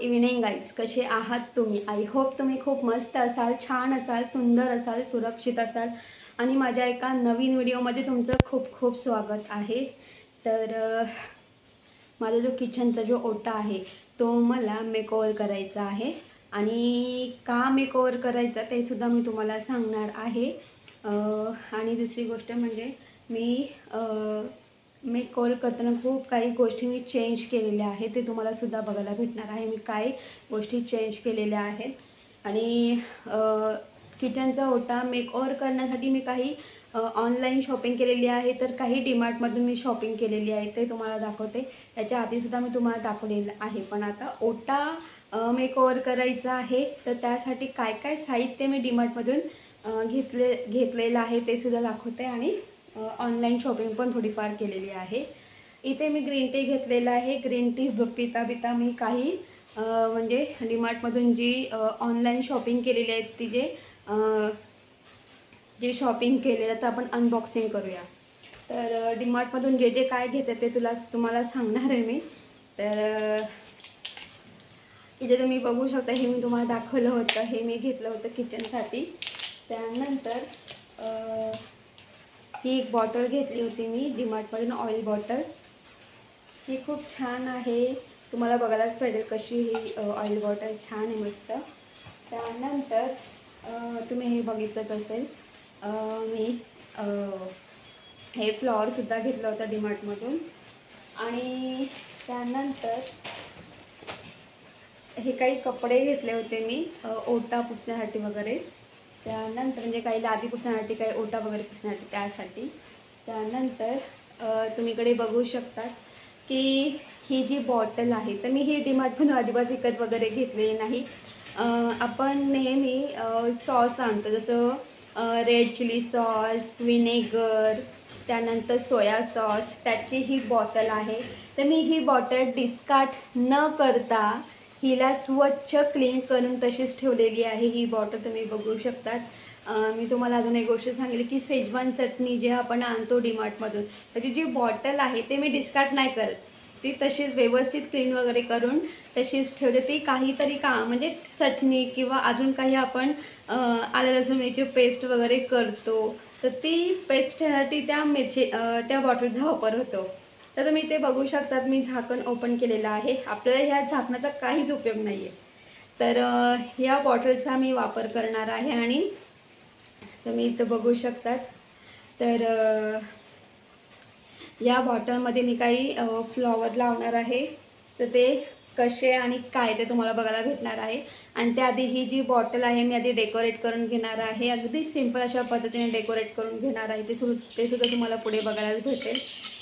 Evening guys, कसे आहात तुम्ही? आय होप तुम्ही खूप मस्त असाल, छान असाल, सुंदर असाल, सुरक्षित असाल आणि माझ्या एका नवीन व्हिडिओमध्ये तुमचं खूप खूप स्वागत आहे. तर माझा जो किचनचा जो ओटा आहे तो मला मेकओव्हर करायचा आहे आणि का मेकओव्हर करायचा ते सुद्धा मी तुम्हाला सांगणार आहे. आणि दुसरी गोष्ट म्हणजे मी मेकओव्हर करताना खूप काही गोष्टी मी चेंज केलेल्या आहेत, ते तुम्हाला सुद्धा बघायला भेटणार आहे. मी काय गोष्टी चेंज केलेल्या आहेत आणि किचनचा ओटा मेकओव्हर करण्यासाठी मी काही ऑनलाईन शॉपिंग केलेली आहे, तर काही डीमार्टमधून मी शॉपिंग केलेली आहे, ते तुम्हाला दाखवते. याच्या आधीसुद्धा मी तुम्हाला दाखवलेलं आहे, पण आता ओटा मेकओव्हर करायचा आहे, तर त्यासाठी काय काय साहित्य मी डीमार्टमधून घेतलेलं आहे ते सुद्धा दाखवते आणि ऑनलाईन शॉपिंग पण थोडीफार केलेली आहे. इथे मी ग्रीन टी घेतलेला आहे. ग्रीन टी पिता मी काही म्हणजे डीमार्टमधून जी ऑनलाईन शॉपिंग केलेली आहे ती जे शॉपिंग केलेलं तर आपण अनबॉक्सिंग करूया. तर डीमार्टमधून जे काय घेते ते तुम्हाला सांगणार आहे मी. तर इथे तुम्ही बघू शकता, हे मी तुम्हाला दाखवलं होतं, हे मी घेतलं होतं किचनसाठी. त्यानंतर ही एक बॉटल घेतली होती मी डीमार्टमधून, ऑइल बॉटल. ही खूप छान आहे, तुम्हाला बघायलाच पडेल कशी ही ऑइल बॉटल छान आहे, मस्त. त्यानंतर तुम्ही हे बघितलंच असेल, मी हे फ्लॉवरसुद्धा घेतलं होतं डीमार्टमधून. आणि त्यानंतर हे काही कपडे घेतले होते मी ओटा पुसण्यासाठी वगैरे. त्यानंतर म्हणजे काही लादी पुसण्यासाठी, काही ओटा वगैरे पुसण्यासाठी, त्यासाठी. त्यानंतर तुम्ही इकडे बघू शकतात की ही जी बॉटल आहे, तर मी ही डीमार्टमधून अजिबात विकत वगैरे घेतलेली नाही. आपण नेहमी सॉस आणतो, जसं रेड चिली सॉस, विनेगर, त्यानंतर सोया सॉस, त्याची ही बॉटल आहे. तर मी ही बॉटल डिस्कार्ड न करता हिला स्वच्छ क्लीन करून तशीच ठेवलेली आहे. ही बॉटल तुम्ही बघू शकतात. मी तुम्हाला अजून एक गोष्ट सांगितली की शेजवान चटणी जे आपण आणतो डीमार्टमधून, त्याची जी बॉटल आहे ते मी डिस्कार्ड नाही करत, ती तशीच व्यवस्थित क्लीन वगैरे करून तशीच ठेवते. ती काहीतरी म्हणजे चटणी किंवा अजून काही आपण आलं लसूणची पेस्ट वगैरे करतो, तर ती पेस्ट ठेवण्यासाठी त्या बॉटलचा वापर होतो. तर तुम्ही इथे बघू शकतात, मी झाकण ओपन केलेलं आहे. आपल्याला ह्या झाकणाचा काहीच उपयोग नाही आहे, तर ह्या बॉटलचा मी वापर करणार आहे. आणि तुम्ही इथं बघू शकतात, तर या बॉटलमध्ये मी काही फ्लॉवर लावणार आहे, तर ते कसे आणि काय ते तुम्हाला बघायला भेटणार आहे. आणि त्याआधी ही जी बॉटल आहे मी आधी डेकोरेट करून घेणार आहे. अगदी सिंपल अशा पद्धतीने डेकोरेट करून घेणार आहे, ते सुद्धा तुम्हाला पुढे बघायला भेटेल.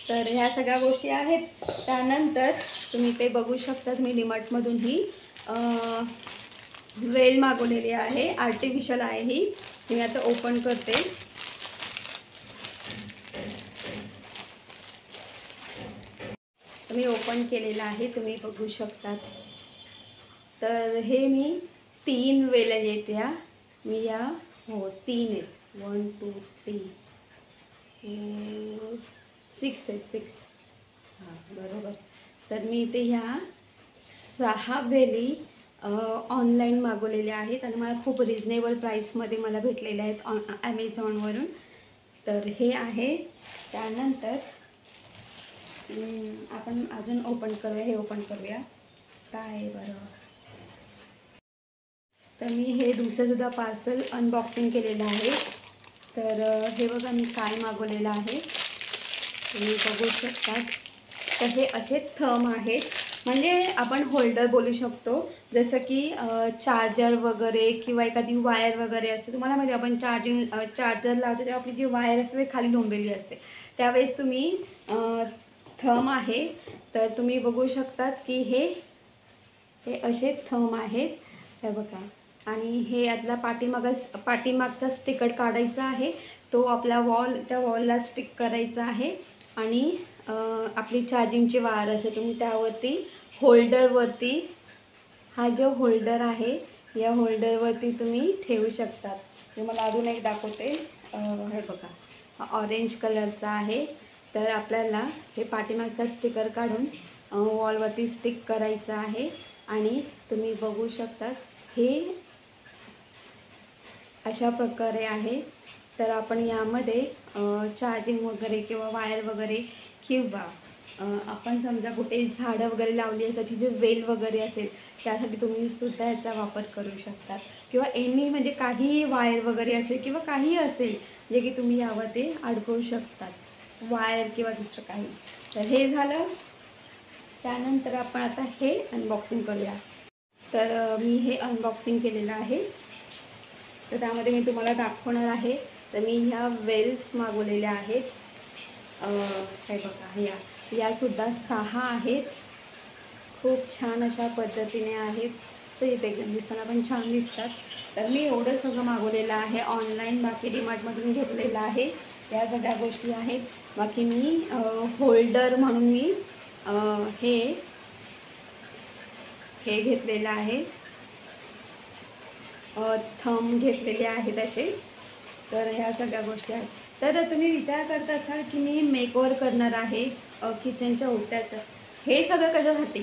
तर ह्या सगळ्या गोष्टी आहेत. त्यानंतर तुम्ही ते बघू शकतात, मी डीमार्टमधून ही वेल मागवलेली आहे, आर्टिफिशियल आहे ही. मी आता ओपन करते. मी ओपन केलेलं आहे, तुम्ही बघू शकतात. तर हे मी 3 वेल्या आहेत, या मी या 3 आहेत, 1 2 3 4 6 आहेत, 6. हां, बरोबर. तर मी इथे ह्या 6 वेली ऑनलाईन मागवलेल्या आहेत आणि मला खूप रिजनेबल प्राईसमध्ये मला भेटलेल्या आहेत ॲमेझॉनवरून. तर हे आहे. त्यानंतर आपण अजून ओपन करूया, हे ओपन करूया काय बरं. तर मी हे दुसरंसुद्धा पार्सल अनबॉक्सिंग केलेलं आहे. तर हे बघा मी काय मागवलेलं आहे, तुम्ही बघू शकतात. तर हे असे थंब आहेत, म्हणजे आपण होल्डर बोलू शकतो, जसं की चार्जर वगैरे किंवा एखादी वायर वगैरे असते. तुम्हाला माहिती, आपण चार्जर लावतो तेव्हा आपली जी वायर असते ती खाली लोंबलेली असते, त्यावेळेस तुम्ही थंब आहे. तर तुम्ही बघू शकतात की हे असे थंब आहेत, हे बघा. आणि हे यातला पाठीमागचा स्टिकर काढायचा आहे, तो आपला त्या वॉलला स्टिक करायचा आहे. आणि आपली चार्जिंगची वायर असेल, तुम्ही त्यावरती होल्डरवरती, हा जो होल्डर आहे या होल्डरवरती तुम्ही ठेवू शकतात. ते मला अजून एक दाखवते. हे बघा, हा ऑरेंज कलरचा आहे. तर आपल्याला हे पाठीमागचा स्टिकर काढून वॉलवरती स्टिक करायचं आहे. आणि तुम्ही बघू शकता हे अशा प्रकारे आहे। तर आपण यामध्ये चार्जिंग वगैरे किंवा वायर वगैरे किंवा आपण समजा कुठे झाडं वगैरे लावली आहे त्याची जे वेल वगैरे असेल त्यासाठी तुम्ही सुद्धा याचा वापर करू शकता, किंवा एनी म्हणजे काही वायर वगैरे असेल किंवा काही असेल जे की तुम्ही यामध्ये अडकवू शकतात, वायर किंवा दुसरं काही। तर हे झालं। त्यानंतर आपण आता हे अनबॉक्सिंग करूया। तर मी हे अनबॉक्सिंग केलेलं आहे, तर त्यामध्ये मी तुम्हाला दाखवणार आहे। तर मी ह्या वेल्स मागवलेल्या आहेत, हे बघा यासुद्धा 6 आहेत, खूप छान अशा पद्धतीने आहेत, सहित एकदम दिसताना पण छान दिसतात। तर मी एवढं सगळं मागवलेलं आहे ऑनलाईन, बाकी डीमार्टमधून घेतलेलं आहे, या सगळ्या गोष्टी आहेत। बाकी मी होल्डर म्हणून मी हे घेतलेलं आहे, थंब घेतलेले आहेत असे। तर ह्या सगळ्या गोष्टी आहेत। तर तुम्ही विचार करत असाल की मी मेकओव्हर करणार आहे किचनच्या ओट्याचं, हे सगळं कशासाठी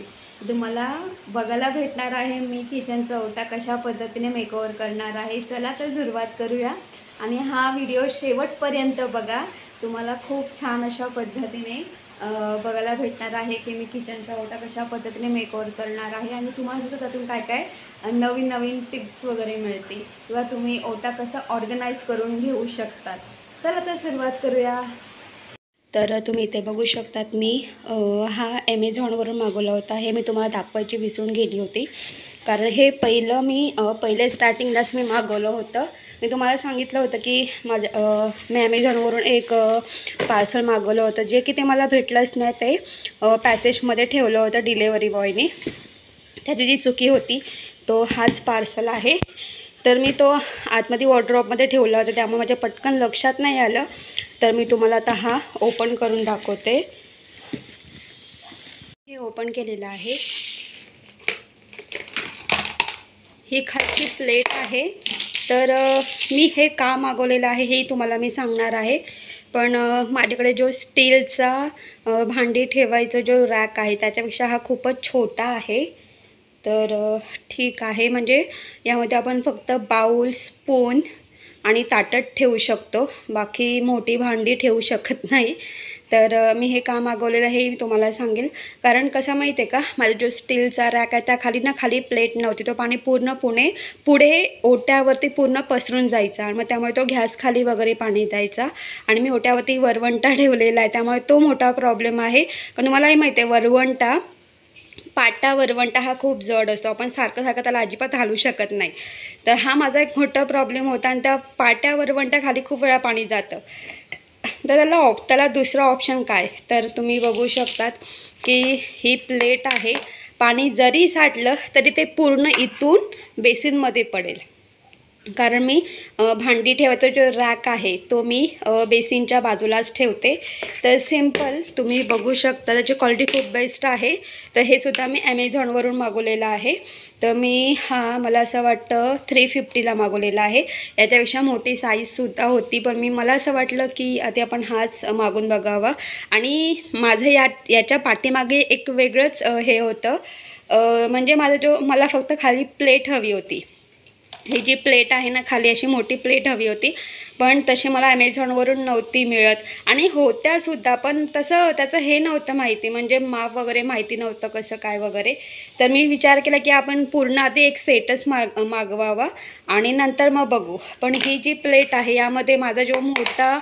तुम्हाला बघायला भेटणार आहे, मी किचनचा ओटा कशा पद्धतीने मेकओव्हर करणार आहे। चला तर सुरुवात करूया आणि हा व्हिडिओ शेवटपर्यंत बघा, तुम्हाला खूप छान अशा पद्धतीने बघायला भेटणार आहे की मी किचनचा ओटा कशा पद्धतीने मेकओव्हर करणार आहे आणि तुम्हाला सुद्धा त्यातून काय काय नवीन नवीन टिप्स वगैरे मिळतील किंवा तुम्ही ओटा कसा ऑर्गनाइज करून घेऊ शकतात। चला तर सुरुवात करूया। तर तुम्ही इथे बघू शकतात मी हा ॲमेझॉनवरून मागवला होता। हे मी तुम्हाला दाखवायची विसरून गेली होती, कारण हे पहिले स्टार्टिंगलाच मी मागवलं होतं। मी तुम्हाला सांगितलं होतं की मी ॲमेझॉनवरून एक पार्सल मागवलं होतं, जे की ते मला भेटलंच नाही, ते पॅसेजमध्ये ठेवलं होतं डिलेवरी बॉयने। त्याची जी चुकी होती तो हाच पार्सल आहे। तर मी तो आतमध्ये वॉर्डरोबमध्ये ठेवला होता, त्यामुळे माझ्या पटकन लक्षात नाही आलं। तर मी तुम्हाला आता हा ओपन करून दाखवते। हे ओपन केलेलं आहे, ही खालची प्लेट आहे। तर मी हे का मागवलेलं आहे हे तुम्हाला मी सांगणार आहे, पण माझ्याकडे जो स्टीलचा भांडी ठेवायचा जो रॅक आहे त्याच्यापेक्षा हा खूपच छोटा आहे। तर ठीक आहे, म्हणजे यामध्ये आपण फक्त बाउल, स्पून आणि ताटत ठेवू शकतो, बाकी मोठी भांडी ठेवू शकत नाही। तर मी हे का मागवलेलं हे तुम्हाला सांगेल, कारण कसं माहिती आहे का, माझा जो स्टीलचा रॅक आहे त्या खाली प्लेट नव्हती, तो पाणी पूर्ण पुढे ओट्यावरती पूर्ण पसरून जायचा आणि मग त्यामुळे तो गॅस खाली वगैरे पाणी द्यायचा आणि मी ओट्यावरती वरवंटा ठेवलेला आहे, त्यामुळे तो मोठा प्रॉब्लेम आहे। कारण तुम्हालाही माहिती आहे पाटा वरवंटा हा खूप जड असतो, आपण सारखं त्याला अजिबात हलवू शकत नाही। तर हा माझा एक मोठा प्रॉब्लेम होता आणि त्या पाट्या वरवंटा खाली खूप वेळा पाणी जातं। तर त्याला दुसरा ऑप्शन काय, तर तुम्ही बघू शकतात की ही प्लेट आहे, पाणी जरी साठलं तरी ते पूर्ण इथून बेसिनमध्ये पडेल, कारण मी भांडी ठेवायचा जो रॅक आहे तो मी बेसिनच्या बाजूलाच ठेवते। तर सिंपल तुम्ही बघू शकता, त्याची क्वालिटी खूप बेस्ट आहे। तर हे सुद्धा मी ॲमेझॉनवरून मागवलेलं आहे। तर मी मला असं वाटतं 350ला मागवलेला आहे, याच्यापेक्षा मोठी साईजसुद्धा होती, पण मला असं वाटलं की आता आपण हाच मागून बघावा। आणि माझं याच्या पाठीमागे एक वेगळंच हे होतं, म्हणजे मला फक्त खाली प्लेट हवी होती, ही जी प्लेट आहे ना खाली अशी मोठी प्लेट हवी होती, पण तशी मला ॲमेझॉनवरून नव्हती मिळत आणि होत्यासुद्धा, पण तसं त्याचं हे नव्हतं माहिती, म्हणजे माप वगैरे माहिती नव्हतं कसं काय वगैरे। तर मी विचार केला की आपण पूर्ण आधी एक सेटच मागवावा आणि नंतर मग बघू। पण ही जी प्लेट आहे यामध्ये माझा जो मोठा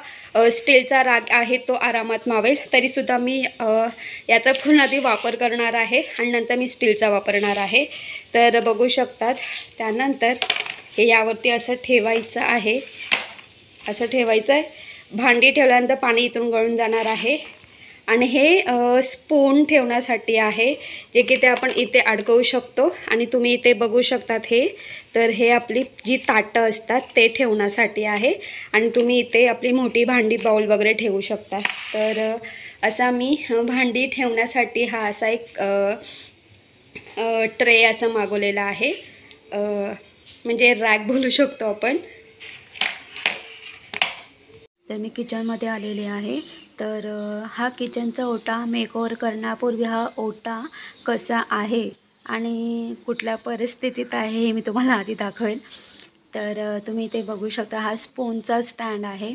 स्टीलचा रॅक आहे तो आरामात मावेल, तरीसुद्धा मी याचा पूर्ण आधी वापर करणार आहे आणि नंतर मी स्टीलचा वापरणार आहे। तर बघू शकतात, त्यानंतर हे यावरती असं ठेवायचं आहे, असं ठेवायचं आहे। भांडी ठेवल्यानंतर पाणी इथून गळून जाणार आहे आणि हे स्पून ठेवण्यासाठी आहे, जे की ते आपण इथे अडकवू शकतो आणि तुम्ही इथे बघू शकतात हे। तर हे आपली जी ताटं असतात ते ठेवण्यासाठी आहे आणि तुम्ही इथे आपली मोठी भांडी, बाउल वगैरे ठेवू शकता। तर असा मी भांडी ठेवण्यासाठी हा असा एक ट्रे असा मागवलेला आहे, म्हणजे रॅक बोलू शकतो आपण। तर मी किचनमध्ये आलेले आहे। तर हा किचनचा ओटा मेकओव्हर करण्यापूर्वी हा ओटा कसा आहे आणि कुठल्या परिस्थितीत आहे हे मी तुम्हाला आधी दाखवेल. तर तुम्ही इथे बघू शकता हा स्पूनचा स्टँड आहे.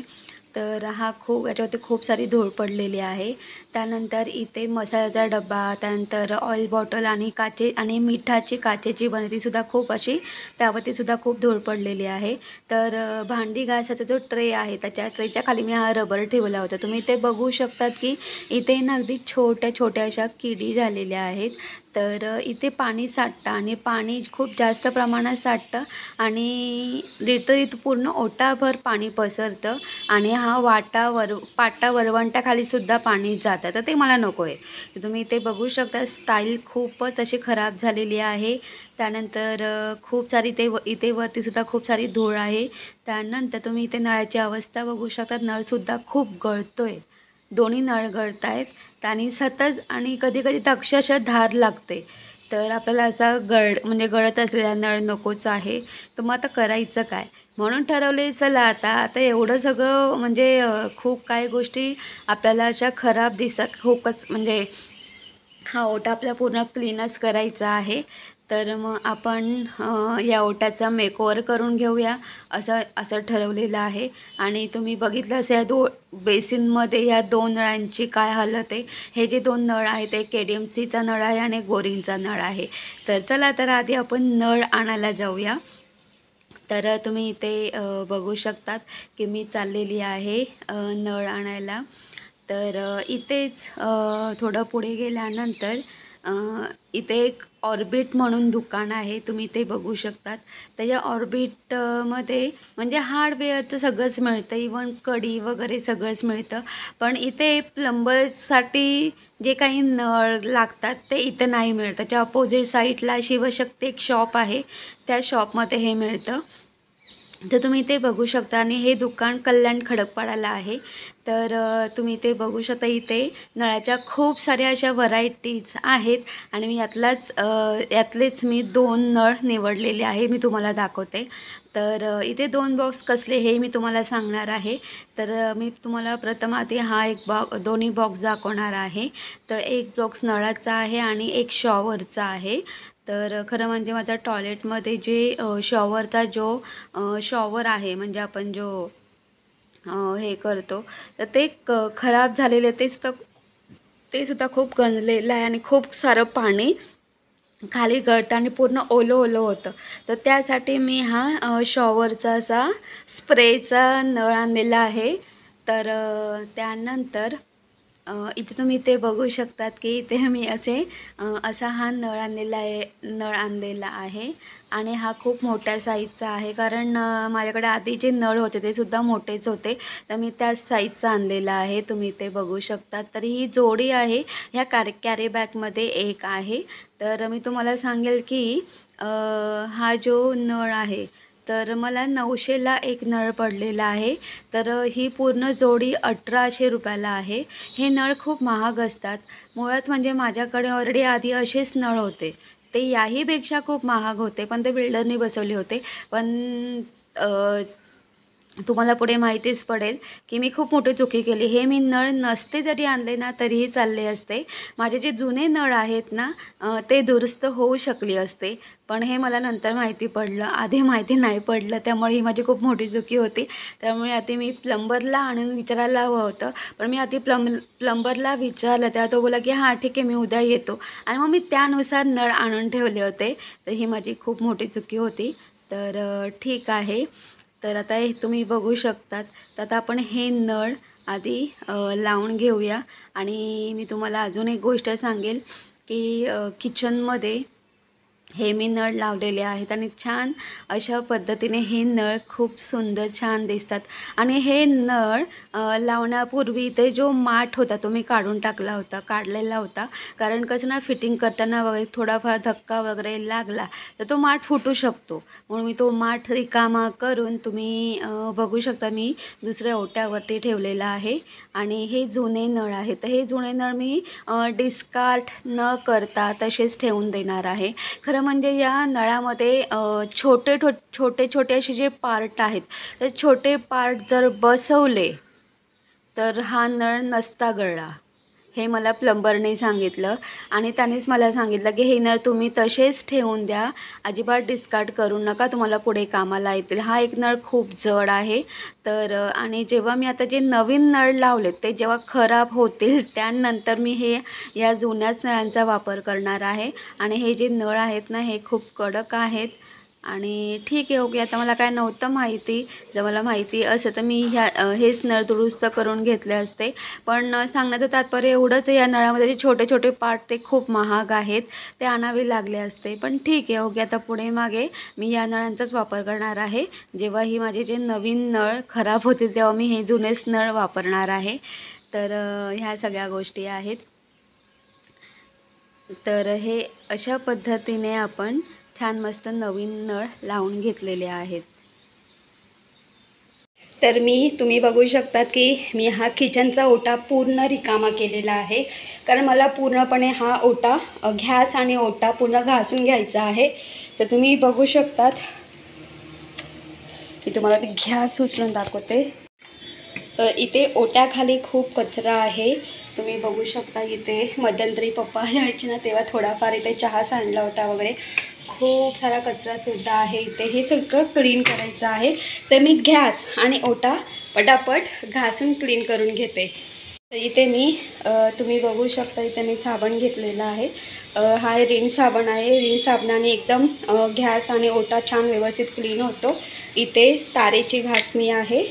तर हा याच्यावरती खूप सारी धूळ पडलेली आहे. त्यानंतर इथे मसाल्याचा डब्बा, त्यानंतर ऑइल बॉटल आणि मिठाची काचेची बनतीसुद्धा खूप अशी त्यावरतीसुद्धा खूप धूळ पडलेली आहे. तर भांडी घासाचा जो ट्रे आहे त्याच्या ट्रेच्या खाली मी हा रबर ठेवला होता. तुम्ही इथे बघू शकतात की इथे ना अगदी छोट्या छोट्या अशा किडी झालेल्या आहेत. तर इथे पाणी साठतं आणि पाणी खूप जास्त प्रमाणात साठतं आणि लिटरली पूर्ण ओटाभर पाणी पसरतं आणि हा पाटा वरवंटाखालीसुद्धा पाणी जातं. तर ते मला नको आहे. तर तुम्ही इथे बघू शकता स्टाईल खूपच अशी खराब झालेली आहे. त्यानंतर खूप सारी इथे वरतीसुद्धा खूप सारी धूळ आहे. त्यानंतर तुम्ही इथे नळाची अवस्था बघू शकता. नळसुद्धा खूप गळतो आहे. दोन्ही नळ गळत आहेत आणि सतत आणि कधी-कधी तर अक्षरशः धार लागते. तर आपल्याला असा म्हणजे गळत असलेला नळ नकोच आहे. तर मग आता करायचं काय? म्हणून ठरवले चला आता एवढं सगळं म्हणजे खूप काही गोष्टी आपल्याला अशा खराब खूपच म्हणजे हा ओटा आपला पूर्ण क्लीनच करायचा आहे. तर मग आपण या ओट्याचा मेकओव्हर करून घेऊया असं असं ठरवलेलं आहे. आणि तुम्ही बघितलं असेल बेसिनमध्ये या 2 नळांची काय हालत आहे. हे जे 2 नळ आहेत एक KDMCचा नळ आहे आणि एक बोरिंगचा नळ आहे. तर चला तर आधी आपण नळ आणायला जाऊया. तर तुम्ही इथे बघू शकतात की मी चाललेली आहे नळ आणायला. तर इथेच थोडं पुढे गेल्यानंतर इथे एक ऑर्बिट म्हणून दुकान आहे. तुम्ही इथे बघू शकतात. तर या ऑर्बिटमध्ये म्हणजे हार्डवेअरचं सगळंच मिळतं. इवन कडी वगैरे सगळंच मिळतं. पण इथे प्लंबरसाठी जे काही नळ लागतात ते इथे नाही मिळत. त्याच्या अपोजिट साईडला शिवशक्ती एक शॉप आहे. त्या शॉपमध्ये हे मिळतं. तर तुम्ही इथे बघू शकता आणि हे दुकान कल्याण खडकपाडाला आहे. तर तुम्ही इथे बघू शकता इथे नळाच्या खूप साऱ्या अशा व्हरायटीज आहेत आणि मी यातलेच मी 2 नळ निवडलेले आहे. मी तुम्हाला दाखवते. तर इथे 2 बॉक्स कसले हे मी तुम्हाला सांगणार आहे. तर मी तुम्हाला प्रथम आधी दोन्ही बॉक्स दाखवणार आहे. तर एक बॉक्स नळाचा आहे आणि एक शॉवरचा आहे. तर खरं म्हणजे माझ्या टॉयलेटमध्ये जे शॉवरचा जो शॉवर आहे म्हणजे आपण जो हे करतो तर ते खराब झालेले ते सुद्धा खूप गंजलेलं आहे आणि खूप सारं पाणी खाली गळतं आणि पूर्ण ओलं ओलं होतं. तर त्यासाठी मी हा शॉवरचा असा स्प्रेचा नळ आणलेला आहे. तर त्यानंतर इथे तुम्ही ते बघू शकतात की इथे मी असा हा नळ आणलेला आहे आणि हा खूप मोठ्या साईजचा आहे. कारण माझ्याकडे आधी जे नळ होते ते सुद्धा मोठेच होते. तर मी त्याच साईजचा आणलेला आहे. तुम्ही इथे बघू शकतात. तर ही जोडी आहे ह्या कॅरी बॅगमध्ये एक आहे. तर मी तुम्हाला सांगेल की हा जो नळ आहे तर मला 900ला एक नळ पडलेला आहे. तर ही पूर्ण जोडी 1800 रुपयाला आहे. हे नळ खूप महाग असतात. मुळात म्हणजे माझ्याकडे ऑलरेडी आधी असेच नळ होते. ते याहीपेक्षा खूप महाग होते, पण ते बिल्डरनी बसवले होते. पण तुम्हाला पुढे माहितीच पडेल की मी खूप मोठी चुकी केली. हे मी नळ नसते जरी आणले ना तरीही चालले असते. माझे जे जुने नळ आहेत ना ते दुरुस्त होऊ शकले असते. पण हे मला नंतर माहिती पडलं. आधी माहिती नाही पडलं. त्यामुळे ही माझी खूप मोठी चुकी होती. त्यामुळे आधी मी प्लंबरला आणून विचारायला हवं होतं. पण मी आधी प्लंबरला विचारलं तेव्हा तो बोलला की हां ठीक आहे मी उद्या येतो आणि मग मी त्यानुसार नळ आणून ठेवले होते. तर ही माझी खूप मोठी चुकी होती. तर ठीक आहे. तर आता हे तुम्ही बघू शकतात. तर आता आपण हे नळ आधी लावून घेऊया आणि मी तुम्हाला अजून एक गोष्ट सांगेल की किचनमध्ये हे मी नळ लावलेले आहेत आणि छान अशा पद्धतीने हे नळ खूप सुंदर छान दिसतात. आणि हे नळ लावण्यापूर्वी ते जो माठ होता तो मी काढलेला होता. कारण कसं ना फिटिंग करताना वगैरे थोडाफार धक्का वगैरे लागला तर तो माठ फुटू शकतो. म्हणून मी तो माठ रिकामा करून तुम्ही बघू शकता मी दुसऱ्या ओट्यावरती ठेवलेला आहे. आणि हे जुने नळ आहेत. तर हे जुने नळ मी डिस्कार्ड न करता तसेच ठेवून देणार आहे. खरं म्हणजे या नळामध्ये छोटे असे जे पार्ट आहेत तर छोटे पार्ट जर बसवले तर हा नळ नसता गळला. हे मला प्लंबरने सांगितलं आणि त्यानेच मला सांगितलं की हे नळ तुम्ही तसेच ठेवून द्या, अजिबात डिस्कार्ड करू नका, तुम्हाला पुढे कामाला येतील. हा एक नळ खूप जड आहे. तर आणि जेव्हा मी आता जे नवीन नळ लावलेत ते जेव्हा खराब होतील त्यानंतर मी हे या जुन्याच नळांचा वापर करणार आहे. आणि हे जे नळ आहेत ना हे खूप कडक आहेत. आणि ठीक आहे, ओके. आता मला काय नव्हतं माहिती, जर मला माहिती असं तर मी हेच नळ दुरुस्त करून घेतले असते. पण सांगण्याचं तात्पर्य एवढंच, या नळामध्ये जे छोटे छोटे पार्ट ते खूप महाग आहेत, ते आणावे लागले असते. पण ठीक आहे, ओके. आता पुढे मागे मी या नळांचाच वापर करणार आहे. जेव्हा ही माझे जे नवीन नळ खराब होतील तेव्हा मी हे जुनेच नळ वापरणार आहे. तर ह्या सगळ्या गोष्टी आहेत. तर हे अशा पद्धतीने आपण छान मस्त नवीन नळ लावून घेतलेले आहेत. तर तुम्ही बघू शकतात की मी हा किचनचा ओटा पूर्ण रिकामा केलेला आहे, कारण मला पूर्णपणे हा ओटा गॅस आणि ओटा पूर्ण घासून घ्यायचा आहे. तर तुम्ही बघू शकतात की तुम्हाला ते गॅस उचलून दाखवते. तर इथे ओट्याखाली खूप कचरा आहे. तुम्ही बघू शकता इथे मध्यंतरी पप्पा यायचे ना तेव्हा थोडाफार इथे चहा सांडला होता वगैरे, खूप सारा कचरासुद्धा आहे इथे. हे सगळं क्लीन करायचं आहे. तर मी गॅस आणि ओटा पटापट घासून क्लीन करून घेते. तर इथे तुम्ही बघू शकता इथे मी साबण घेतलेला आहे. हा रिन साबण आहे. रिन साबणाने एकदम गॅस आणि ओटा छान व्यवस्थित क्लीन होतो. इथे तारेची घासणी आहे.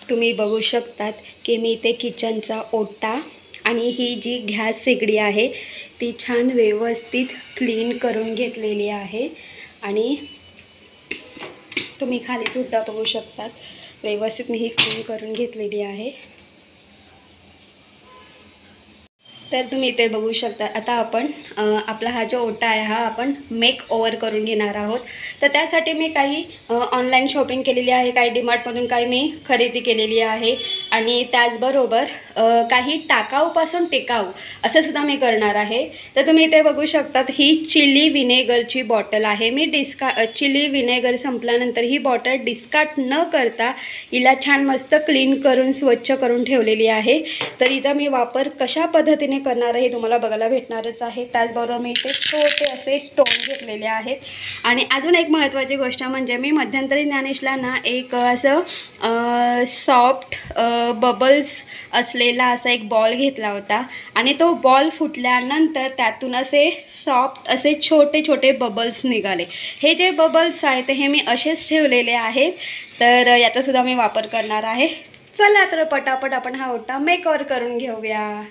तुम्ही बघू शकतात की मी इथे किचनचा ओटा आणि ही जी गॅस शेगडी आहे ती छान व्यवस्थित क्लीन करून घेतलेली आहे. आणि तुम्ही खालीसुद्धा बघू शकतात व्यवस्थित मी ही क्लीन करून घेतलेली आहे. तर तुम्ही इथे बघू शकता. आता आपण आपला हा जो ओटा आहे हा आपण मेक ओव्हर करून घेणार आहोत. तर त्यासाठी मी काही ऑनलाईन शॉपिंग केलेली आहे, काही डीमार्टमधून काही मी खरेदी केलेली आहे आणि त्याचबरोबर काही टाकाऊपासून टिकाऊ असं सुद्धा मी करणार आहे. तर तुम्ही इथे बघू शकतात ही चिली विनेगरची बॉटल आहे. मी चिली विनेगर संपल्यानंतर ही बॉटल डिस्कार्ड न करता हिला छान मस्त क्लीन करून स्वच्छ करून ठेवलेली आहे. तर हिचा मी वापर कशा पद्धतीने करणार आहे तुम्हाला बघायला भेटणारच आहे. त्याचबरोबर मी इथे छोटे असे स्टोन घेतलेले आहेत. आणि अजून एक महत्त्वाची गोष्ट म्हणजे मी मध्यंतरी ज्ञानेशला ना एक असं सॉफ्ट बबल्स असलेला असा एक बॉल घेतला होता आणि तो बॉल फुटल्यानंतर त्यातून असे सॉफ्ट असे छोटे छोटे बबल्स निघाले. हे जे बबल्स आहेत हे मी असेच ठेवलेले आहेत. तर याचासुद्धा मी वापर करणार आहे. चला तर पटापट आपण हा ओटा मेकओव्हर करून घेऊया.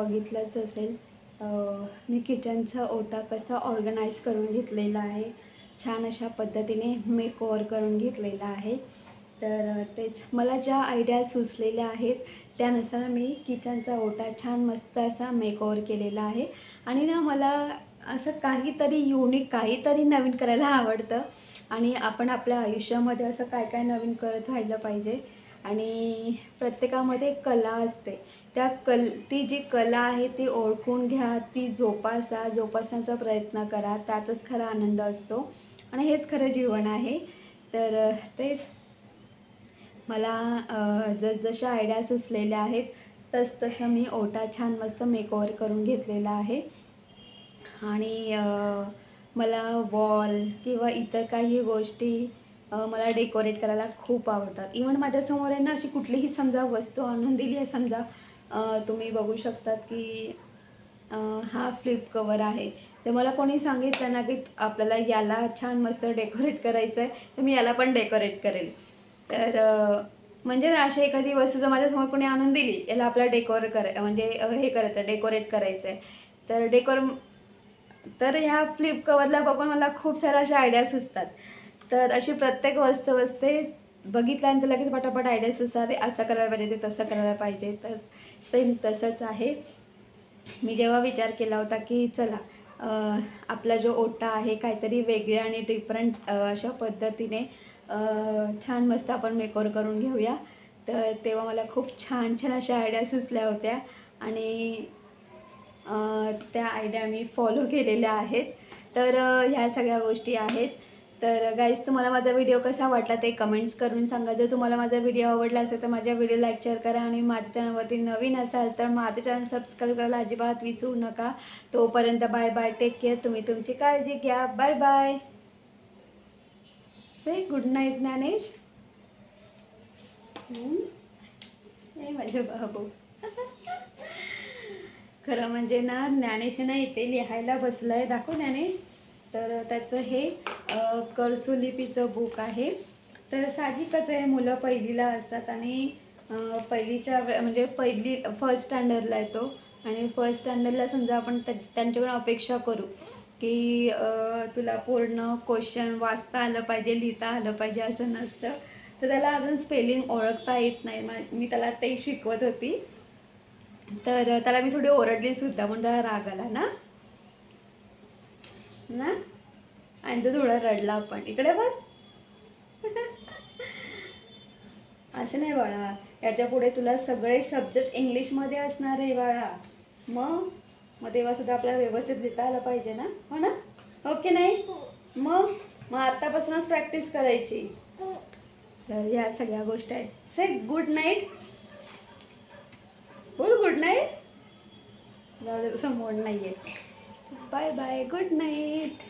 बघितलंच असेल मी किचनचा ओटा कसा ऑर्गनाईज करून घेतलेला आहे, छान अशा पद्धतीने मेकओव्हर करून घेतलेला आहे. तर तेच मला ज्या आयडिया सुचलेल्या आहेत त्यानुसार मी किचनचा ओटा छान मस्त असा मेकओव्हर केलेला आहे. आणि ना मला असं काहीतरी युनिक, काहीतरी नवीन करायला आवडतं आणि आपण आपल्या आयुष्यामध्ये असं काय काय नवीन करत राहिलं पाहिजे. आणि प्रत्येकामध्ये कला असते, ती जी कला आहे ती ओळखून घ्या, ती जोपासण्याचा प्रयत्न करा, त्यातच खरा आनंद असतो आणि हेच खरं जीवन आहे. तर तेच मला जशा आयडिया सुचलेल्या आहेत तसं मी ओटा छान मस्त मेकओव्हर करून घेतलेला आहे. आणि मला वॉल किंवा इतर काही गोष्टी मला डेकोरेट करायला खूप आवडतात. इवन माझ्यासमोर आहे ना अशी कुठलीही समजा वस्तू आणून दिली आहे, समजा तुम्ही बघू शकतात की हा फ्लिप कवर आहे, तर मला कोणी सांगितलं ना की आपल्याला याला छान मस्त डेकोरेट करायचं आहे, तर मी याला पण डेकोरेट करेल. तर म्हणजे ना अशी एखादी वस्तू जर माझ्यासमोर कोणी आणून दिली, याला आपल्याला म्हणजे हे करायचं, डेकोरेट करायचं आहे, तर ह्या फ्लिप कवरला बघून मला खूप साऱ्या अशा आयडिया सुचतात. तर अशी प्रत्येक वस्तू असते, बघितल्यानंतर लगेच पटापट आयडिया सुचतात, असं करायला पाहिजे, ते तसं करायला पाहिजे. तर सेम तसंच आहे. मी जेव्हा विचार केला होता की चला आपला जो ओटा आहे काहीतरी वेगळ्या आणि डिफरंट अशा पद्धतीने छान मस्त आपण मेकओव्हर करून घेऊया, तर तेव्हा मला खूप छान छान अशा आयडिया सुचल्या होत्या आणि त्या आयडिया मी फॉलो केलेल्या आहेत. तर ह्या सगळ्या गोष्टी आहेत. तर गाईज, तुम्हाला माझा व्हिडिओ कसा वाटला ते कमेंट्स करून सांगा. जर तुम्हाला माझा व्हिडिओ आवडला असेल तर माझ्या व्हिडिओ लाईक शेअर करा आणि माझ्या चॅनलवरती नवीन असाल तर माझं चॅनल सबस्क्राईब करायला अजिबात विसरू नका. तोपर्यंत बाय बाय, टेक केअर. तुम्ही तुमची काळजी घ्या. Bye bye. Say good night Dnyanesh. हे माझे बाबू. खरं म्हणजे ना ज्ञानेश ना इथे लिहायला बसलं आहे, दाखव ज्ञानेश. तर त्याचं हे करसुलिपीचं बुक आहे. तर साहजिकच आहे, मुलं पहिलीला असतात आणि म्हणजे फर्स्ट स्टँडर्डला आहे तो. आणि फर्स्ट स्टँडर्डला समजा आपण त्यांच्याकडून अपेक्षा करू की तुला पूर्ण क्वेश्चन वाचता आलं पाहिजे, लिहिता आलं पाहिजे, असं नसतं. तर त्याला अजून स्पेलिंग ओळखता येत नाही. मी त्याला ते शिकवत होती, तर त्याला मी थोडी ओरडली सुद्धा, म्हणून त्याला राग आला ना आणि तो थोडा रडला पण. इकडे बघ. असं नाही बाळा, याच्या पुढे तुला सगळे सब्जेक्ट इंग्लिशमध्ये असणार आहे बाळा. मग तेव्हा सुद्धा आपल्याला व्यवस्थित लिहिता आलं पाहिजे ना, हो ना? ओके नाही? मग आत्तापासूनच प्रॅक्टिस करायची. तर ह्या सगळ्या गोष्टी आहेत. Say good night. Good night. जाऊ दे, तसं मोड नाही आहे. Bye bye, good night.